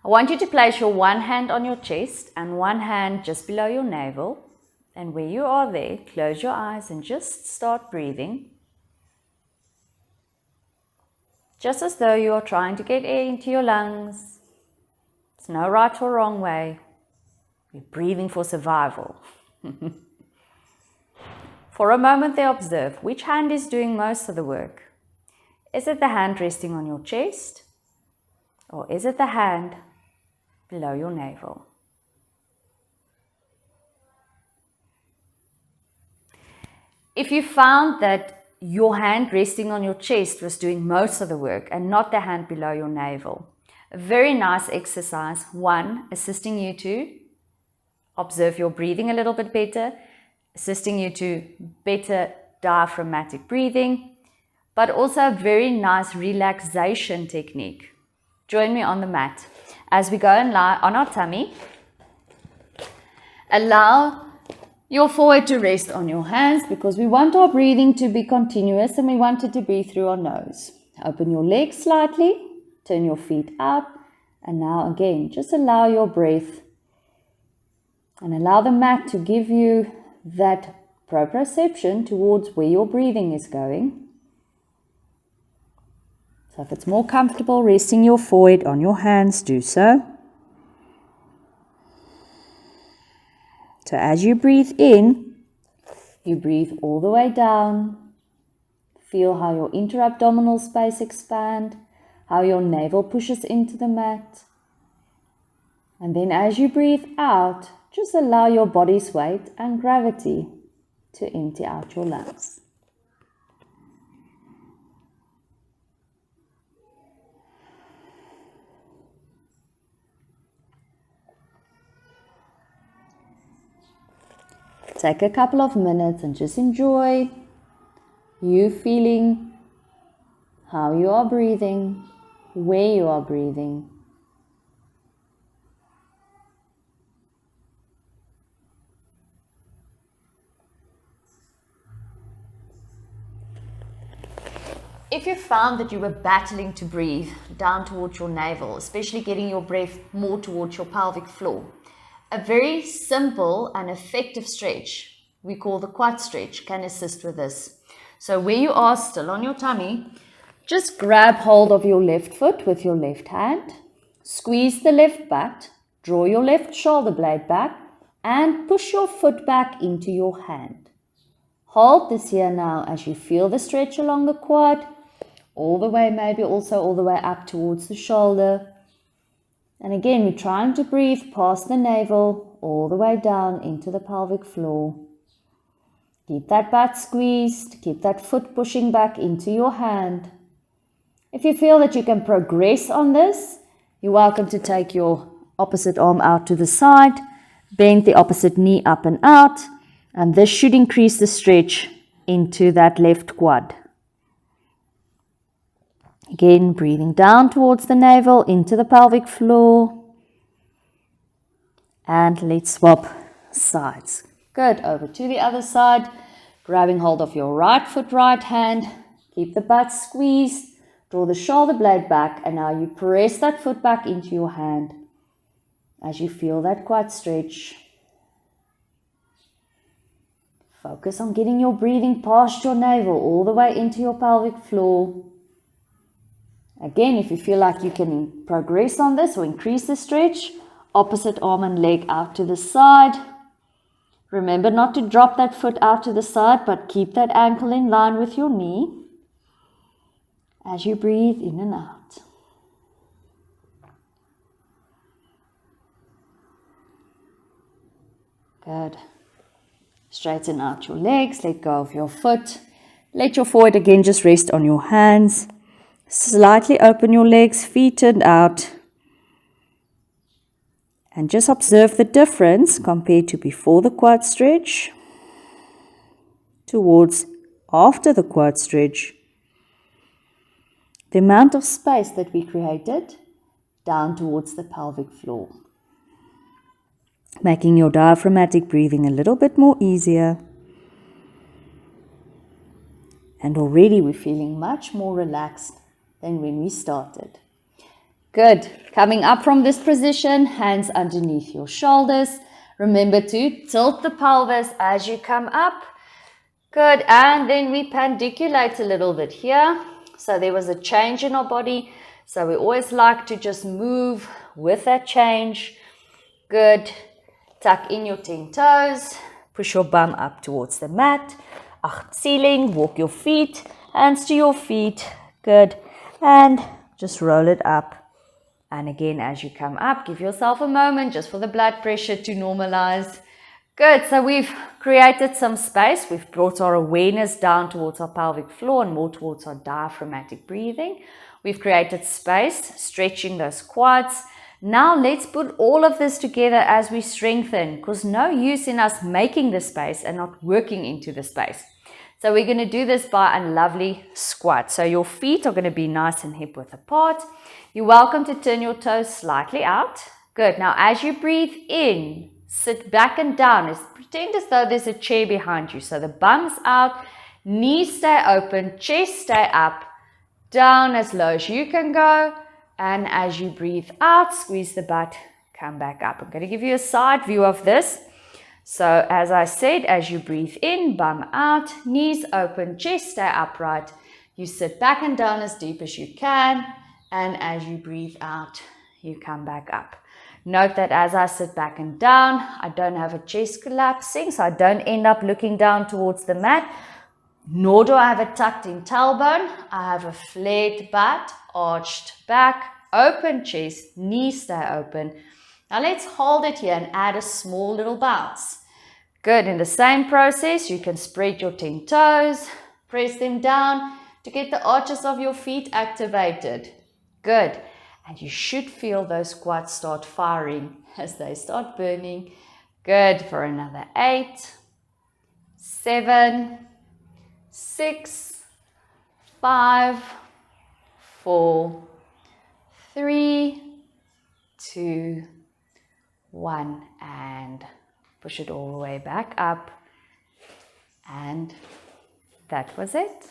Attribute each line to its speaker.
Speaker 1: I want you to place your one hand on your chest and one hand just below your navel. And where you are there, close your eyes and just start breathing. Just as though you are trying to get air into your lungs. There's no right or wrong way. You're breathing for survival. For a moment there, observe which hand is doing most of the work. Is it the hand resting on your chest? Or is it the hand below your navel? If you found that your hand resting on your chest was doing most of the work and not the hand below your navel, a very nice exercise, one, assisting you to observe your breathing a little bit better, assisting you to better diaphragmatic breathing, but also a very nice relaxation technique. Join me on the mat. As we go and lie on our tummy, allow your forehead to rest on your hands because we want our breathing to be continuous and we want it to breathe through our nose. Open your legs slightly, turn your feet out, and now again, just allow your breath and allow the mat to give you that proprioception towards where your breathing is going. So if it's more comfortable resting your forehead on your hands, do so. So as you breathe in, you breathe all the way down. Feel how your interabdominal space expand, how your navel pushes into the mat. And then as you breathe out, just allow your body's weight and gravity to empty out your lungs. Take a couple of minutes and just enjoy you feeling how you are breathing, where you are breathing. If you found that you were battling to breathe down towards your navel, especially getting your breath more towards your pelvic floor, a very simple and effective stretch, we call the quad stretch, can assist with this. So where you are still on your tummy, just grab hold of your left foot with your left hand, squeeze the left butt, draw your left shoulder blade back, and push your foot back into your hand. Hold this here now as you feel the stretch along the quad, all the way, maybe also all the way up towards the shoulder. And again, we're trying to breathe past the navel, all the way down into the pelvic floor. Keep that butt squeezed, keep that foot pushing back into your hand. If you feel that you can progress on this, you're welcome to take your opposite arm out to the side, bend the opposite knee up and out, and this should increase the stretch into that left quad. Again, breathing down towards the navel, into the pelvic floor. And let's swap sides. Good, over to the other side. Grabbing hold of your right foot, right hand. Keep the butt squeezed. Draw the shoulder blade back. And now you press that foot back into your hand as you feel that quad stretch. Focus on getting your breathing past your navel, all the way into your pelvic floor. Again, if you feel like you can progress on this or increase the stretch, opposite arm and leg out to the side. Remember not to drop that foot out to the side, but keep that ankle in line with your knee as you breathe in and out. Good. Straighten out your legs, let go of your foot. Let your forehead again just rest on your hands. Slightly open your legs, feet turned out. And just observe the difference compared to before the quad stretch towards after the quad stretch. The amount of space that we created down towards the pelvic floor. Making your diaphragmatic breathing a little bit more easier. And already we're feeling much more relaxed than when we started. Good. Coming up from this position, hands underneath your shoulders. Remember to tilt the pelvis as you come up. Good. And then we pandiculate a little bit here. So there was a change in our body. So we always like to just move with that change. Good. Tuck in your 10 toes. Push your bum up towards the mat. Ceiling. Walk your feet. Hands to your feet. Good. And just roll it up. And again, as you come up, give yourself a moment just for the blood pressure to normalize. Good. So we've created some space. We've brought our awareness down towards our pelvic floor and more towards our diaphragmatic breathing. We've created space, stretching those quads. Now let's put all of this together as we strengthen, because no use in us making the space and not working into the space. So we're going to do this by a lovely squat. So your feet are going to be nice and hip width apart. You're welcome to turn your toes slightly out. Good. Now as you breathe in, sit back and down. Pretend as though there's a chair behind you. So the bum's out, knees stay open, chest stay up, down as low as you can go. And as you breathe out, squeeze the butt, come back up. I'm going to give you a side view of this. So as I said, as you breathe in, bum out, knees open, chest stay upright. You sit back and down as deep as you can. And as you breathe out, you come back up. Note that as I sit back and down, I don't have a chest collapsing, so I don't end up looking down towards the mat, nor do I have a tucked in tailbone. I have a flared butt, arched back, open chest, knees stay open. Now let's hold it here and add a small little bounce. Good. In the same process, you can spread your 10 toes, press them down to get the arches of your feet activated. Good. And you should feel those quads start firing as they start burning. Good. For another 8, 7, 6, 5, 4, 3, 2, 1, and push it all the way back up. And that was it.